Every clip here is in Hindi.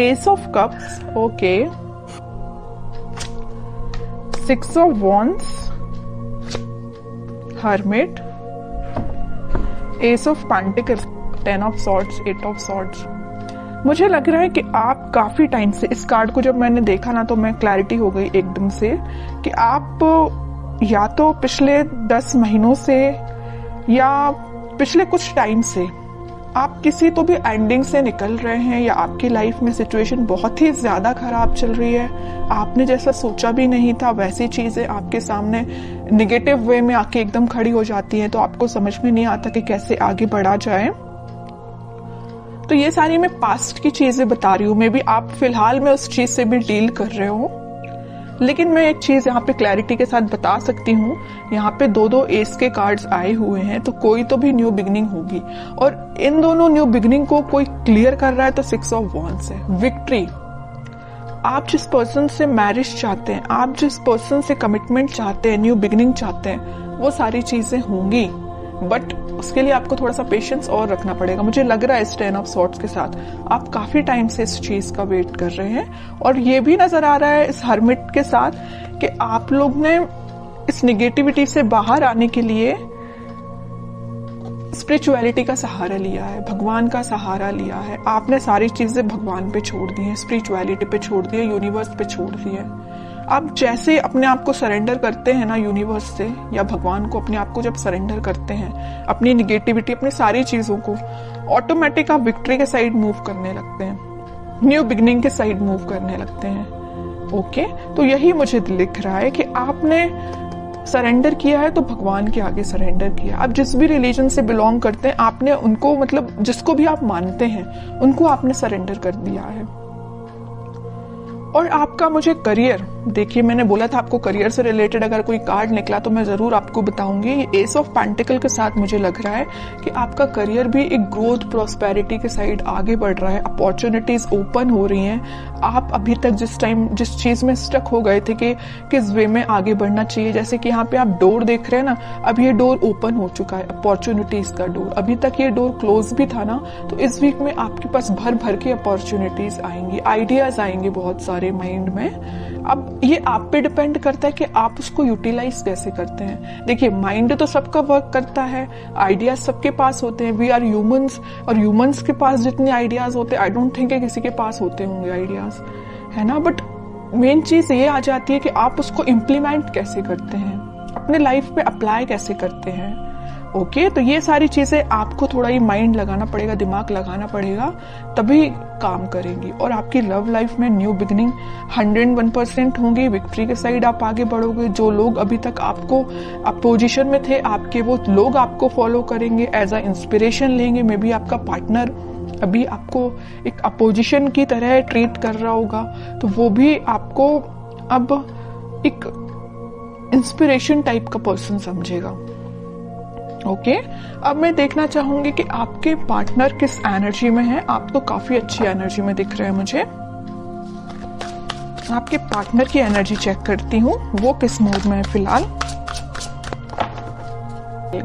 S of cups, okay, 6 of wands, hermit, S of pentacles, 10 of swords, 8 of swords. मुझे लग रहा है कि आप काफी टाइम से, इस कार्ड को जब मैंने देखा ना तो मैं क्लैरिटी हो गई एकदम से कि आप या तो पिछले 10 महीनों से या पिछले कुछ टाइम से आप किसी तो भी एंडिंग से निकल रहे हैं, या आपकी लाइफ में सिचुएशन बहुत ही ज्यादा खराब चल रही है। आपने जैसा सोचा भी नहीं था वैसी चीजें आपके सामने निगेटिव वे में आके एकदम खड़ी हो जाती हैं, तो आपको समझ में नहीं आता कि कैसे आगे बढ़ा जाए। तो ये सारी मैं पास्ट की चीजें बता रही हूँ, मे बी आप फिलहाल में उस चीज से भी डील कर रहे हो, लेकिन मैं एक चीज यहाँ पे क्लैरिटी के साथ बता सकती हूँ। यहाँ पे 2 एस के कार्ड्स आए हुए हैं, तो कोई तो भी न्यू बिगनिंग होगी, और इन दोनों न्यू बिगनिंग को कोई क्लियर कर रहा है तो 6 ऑफ वॉन्ड्स है, विक्ट्री। आप जिस पर्सन से मैरिज चाहते हैं, आप जिस पर्सन से कमिटमेंट चाहते हैं, न्यू बिगनिंग चाहते हैं, वो सारी चीजें होंगी, बट उसके लिए आपको थोड़ा सा पेशेंस और रखना पड़ेगा। मुझे लग रहा है इस 10 ऑफ सॉर्ड्स के साथ आप काफी टाइम से इस चीज का वेट कर रहे हैं, और ये भी नजर आ रहा है इस हर्मिट के साथ कि आप लोग ने इस निगेटिविटी से बाहर आने के लिए स्पिरिचुअलिटी का सहारा लिया है, भगवान का सहारा लिया है। आपने सारी चीजें भगवान पे छोड़ दी है, स्पिरिचुअलिटी पे छोड़ दी है, यूनिवर्स पे छोड़ दी है। आप जैसे अपने आप को सरेंडर करते हैं ना यूनिवर्स से या भगवान को, अपने आप को जब सरेंडर करते हैं, अपनी निगेटिविटी, अपनी सारी चीजों को, ऑटोमेटिक आप विक्ट्री के साइड मूव करने लगते हैं, न्यू बिगनिंग के साइड मूव करने लगते हैं। ओके, तो यही मुझे दिख रहा है कि आपने सरेंडर किया है तो भगवान के आगे सरेंडर किया। आप जिस भी रिलीजन से बिलोंग करते हैं, आपने उनको, मतलब जिसको भी आप मानते हैं, उनको आपने सरेंडर कर दिया है। और आपका मुझे करियर, देखिए मैंने बोला था आपको करियर से रिलेटेड अगर कोई कार्ड निकला तो मैं जरूर आपको बताऊंगी। ये एस ऑफ पेंटिकल के साथ मुझे लग रहा है कि आपका करियर भी एक ग्रोथ, प्रॉस्पेरिटी के साइड आगे बढ़ रहा है, अपॉर्चुनिटीज ओपन हो रही हैं। आप अभी तक जिस चीज में स्टक हो गए थे कि किस वे में आगे बढ़ना चाहिए, जैसे कि यहाँ पे आप डोर देख रहे हैं ना, अब ये डोर ओपन हो चुका है, अपॉर्चुनिटीज का डोर। अभी तक ये डोर क्लोज भी था ना, तो इस वीक में आपके पास भर भर के अपॉर्चुनिटीज आएंगी, आइडियाज आएंगे बहुत सारे माइंड में। अब ये आप पे डिपेंड करता है कि आप उसको यूटिलाइज कैसे करते हैं। देखिए माइंड तो सबका वर्क करता है, आइडियाज सबके पास होते हैं, वी आर ह्यूमंस, और ह्यूमंस के पास जितने आइडियाज होते हैं आई डोंट थिंक किसी के पास होते होंगे आइडियाज, है ना। बट मेन चीज ये आ जाती है कि आप उसको इम्प्लीमेंट कैसे करते हैं, अपने लाइफ पे अप्लाई कैसे करते हैं। ओके, तो ये सारी चीजें आपको थोड़ा ही माइंड लगाना पड़ेगा, दिमाग लगाना पड़ेगा, तभी काम करेंगी। और आपकी लव लाइफ में न्यू बिगनिंग 101% होंगी, विक्ट्री के साइड आप आगे बढ़ोगे। जो लोग अभी तक आपको अपोजिशन में थे आपके, वो लोग आपको फॉलो करेंगे, एज अ इंस्पिरेशन लेंगे। मे बी आपका पार्टनर अभी आपको एक अपोजिशन की तरह ट्रीट कर रहा होगा, तो वो भी आपको अब एक इंस्पिरेशन टाइप का पर्सन समझेगा। ओके, अब मैं देखना चाहूंगी कि आपके पार्टनर किस एनर्जी में है। आप तो काफी अच्छी एनर्जी में दिख रहे हैं मुझे। आपके पार्टनर की एनर्जी चेक करती हूँ, वो किस मूड में है फिलहाल।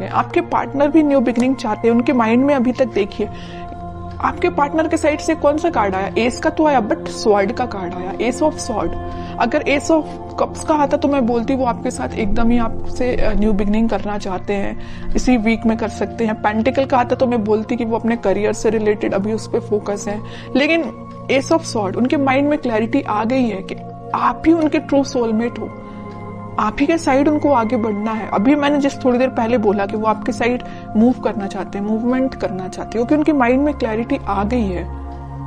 आपके पार्टनर भी न्यू बिगनिंग चाहते हैं, उनके माइंड में अभी तक देखिए आपके पार्टनर के साइड से कौन सा कार्ड आया, एस का तो आया, बट स्वॉर्ड का कार्ड आया, एस ऑफ स्वॉर्ड। अगर एस ऑफ कप्स का आता तो मैं बोलती वो आपके साथ एकदम ही आपसे न्यू बिगनिंग करना चाहते हैं, इसी वीक में कर सकते हैं। पेंटिकल का आता तो मैं बोलती कि वो अपने करियर से रिलेटेड अभी उस पर फोकस है। लेकिन एस ऑफ स्वॉर्ड, उनके माइंड में क्लैरिटी आ गई है कि आप ही उनके ट्रू सोलमेट हो, आप ही के साइड उनको आगे बढ़ना है। अभी मैंने जिस थोड़ी देर पहले बोला कि वो आपके साइड मूव करना चाहते हैं, मूवमेंट करना चाहते हैं, क्योंकि उनके माइंड में क्लैरिटी आ गई है।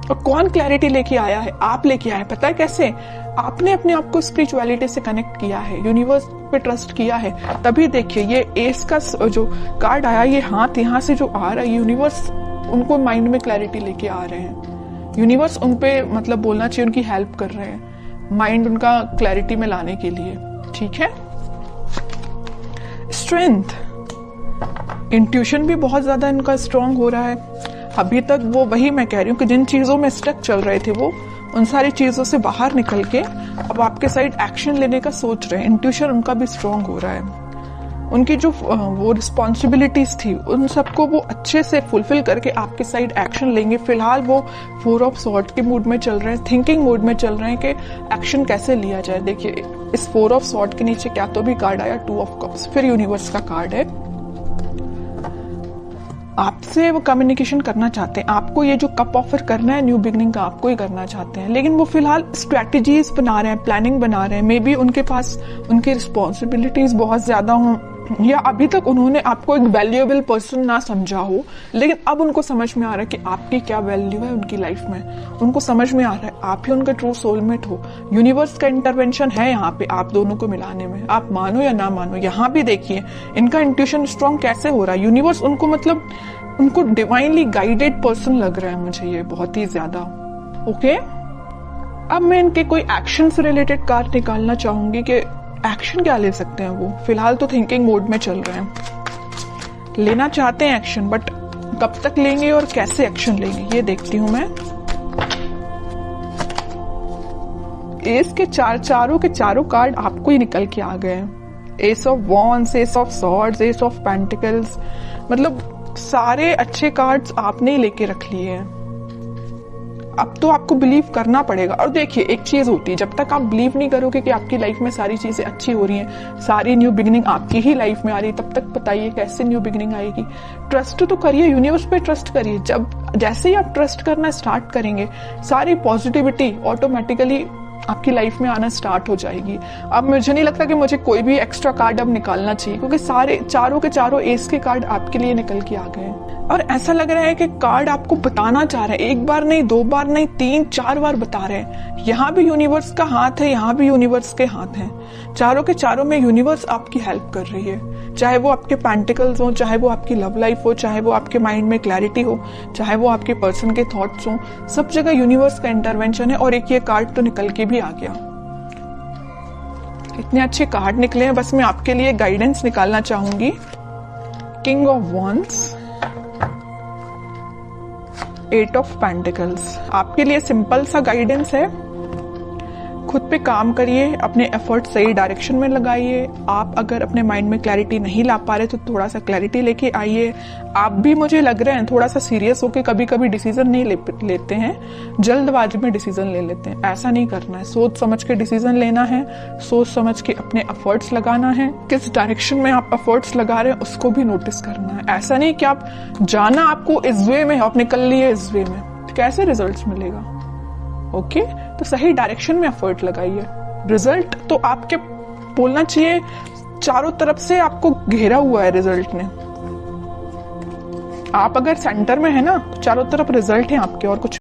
और कौन क्लैरिटी लेके आया है? आप लेके आए हैं। पता है कैसे? आपने अपने आप को स्पिरिचुअलिटी से कनेक्ट किया है, यूनिवर्स पे ट्रस्ट किया है। तभी देखिए ये एस का जो कार्ड आया, ये हाथ यहाँ से जो आ रहा है, यूनिवर्स उनको माइंड में क्लैरिटी लेके आ रहे हैं। यूनिवर्स उन पे मतलब बोलना चाहिए उनकी हेल्प कर रहे हैं, माइंड उनका क्लैरिटी में लाने के लिए। ठीक है। स्ट्रेंथ, इंट्यूशन भी बहुत ज्यादा इनका स्ट्रांग हो रहा है। अभी तक वो, वही मैं कह रही हूँ कि जिन चीजों में स्टक चल रहे थे वो उन सारी चीजों से बाहर निकल के अब आपके साइड एक्शन लेने का सोच रहे हैं। इंट्यूशन उनका भी स्ट्रांग हो रहा है। उनकी जो वो रिस्पॉन्सिबिलिटीज थी उन सबको वो अच्छे से फुलफिल करके आपके साइड एक्शन लेंगे। फिलहाल वो 4 ऑफ सॉर्ड के मूड में चल रहे हैं, थिंकिंग मूड में चल रहे हैं कि एक्शन कैसे लिया जाए। देखिए इस 4 ऑफ सॉर्ड के नीचे क्या तो भी कार्ड आया 2 ऑफ कप्स, फिर यूनिवर्स का कार्ड है। आपसे वो कम्युनिकेशन करना चाहते हैं, आपको ये जो कप ऑफर करना है न्यू बिगनिंग का आपको ही करना चाहते हैं, लेकिन वो फिलहाल स्ट्रेटजीज बना रहे हैं, प्लानिंग बना रहे हैं। मे बी उनके पास उनकी रिस्पॉन्सिबिलिटीज बहुत ज्यादा हों, या अभी तक उन्होंने आपको एक वैल्यूएबल पर्सन ना समझा हो, लेकिन अब उनको समझ में आ रहा है कि आपकी क्या वैल्यू है उनकी लाइफ में। उनको समझ में आ रहा है आप ही उनका ट्रू सोलमेट हो। यूनिवर्स का इंटरवेंशन है यहाँ पे आप दोनों को मिलाने में, आप मानो या ना मानो। यहाँ भी देखिए इनका इंट्यूशन स्ट्रॉन्ग कैसे हो रहा है। यूनिवर्स उनको मतलब उनको डिवाइनली गाइडेड पर्सन लग रहा है मुझे ये बहुत ही ज्यादा। ओके, अब मैं इनके कोई एक्शन से रिलेटेड कार्ड निकालना चाहूंगी कि एक्शन क्या ले सकते हैं वो। फिलहाल तो थिंकिंग मोड में चल रहे हैं, लेना चाहते हैं एक्शन, बट कब तक लेंगे और कैसे एक्शन लेंगे ये देखती हूं मैं। एस के चारों के चारों कार्ड आपको ही निकल के आ गए हैं। S of wands, S of swords, S of pentacles, मतलब सारे अच्छे कार्ड्स आपने ही लेके रख लिए हैं। अब तो आपको बिलीव करना पड़ेगा। और देखिए एक चीज होती है, जब तक आप बिलीव नहीं करोगे कि आपकी लाइफ में सारी चीजें अच्छी हो रही हैं, सारी न्यू बिगिनिंग आपकी ही लाइफ में आ रही है, तब तक बताइए कैसे न्यू बिगिनिंग आएगी। ट्रस्ट तो करिए, यूनिवर्स पे ट्रस्ट करिए। जब जैसे ही आप ट्रस्ट करना स्टार्ट करेंगे, सारी पॉजिटिविटी ऑटोमेटिकली आपकी लाइफ में आना स्टार्ट हो जाएगी। अब मुझे नहीं लगता कि मुझे कोई भी एक्स्ट्रा कार्ड अब निकालना चाहिए, क्योंकि सारे चारों के चारों एस के कार्ड आपके लिए निकल के आ गए हैं। और ऐसा लग रहा है कि कार्ड आपको बताना चाह रहे हैं, एक बार नहीं, 2 बार नहीं, 3-4 बार बता रहे हैं। यहाँ भी यूनिवर्स का हाथ है, यहाँ भी यूनिवर्स के हाथ हैं। चारों के चारों में यूनिवर्स आपकी हेल्प कर रही है, चाहे वो आपके पेंटिकल्स हो, चाहे वो आपकी लव लाइफ हो, चाहे वो आपके माइंड में क्लैरिटी हो, चाहे वो आपके पर्सन के थॉट्स हो, सब जगह यूनिवर्स का इंटरवेंशन है। और एक ये कार्ड तो निकल के भी आ गया। इतने अच्छे कार्ड निकले हैं, बस मैं आपके लिए गाइडेंस निकालना चाहूंगी। King of wands, 8 of pentacles, आपके लिए सिंपल सा गाइडेंस है। खुद पे काम करिए, अपने एफर्ट सही डायरेक्शन में लगाइए। आप अगर अपने माइंड में क्लैरिटी नहीं ला पा रहे तो थोड़ा सा क्लैरिटी लेके आइए। आप भी मुझे लग रहे हैं थोड़ा सा सीरियस होके कभी कभी डिसीजन नहीं लेते हैं, जल्दबाजी में डिसीजन ले लेते हैं। ऐसा नहीं करना है, सोच समझ के डिसीजन लेना है, सोच समझ के अपने एफर्ट्स लगाना है। किस डायरेक्शन में आप एफर्ट्स लगा रहे हैं उसको भी नोटिस करना है। ऐसा नहीं कि आप जाना आपको इस वे में, आप निकल लिए इस वे में, कैसे रिजल्ट मिलेगा। ओके, तो सही डायरेक्शन में एफर्ट लगाइए। रिजल्ट तो आपके बोलना चाहिए चारों तरफ से आपको घेरा हुआ है रिजल्ट ने। आप अगर सेंटर में है ना, चारों तरफ रिजल्ट है आपके और कुछ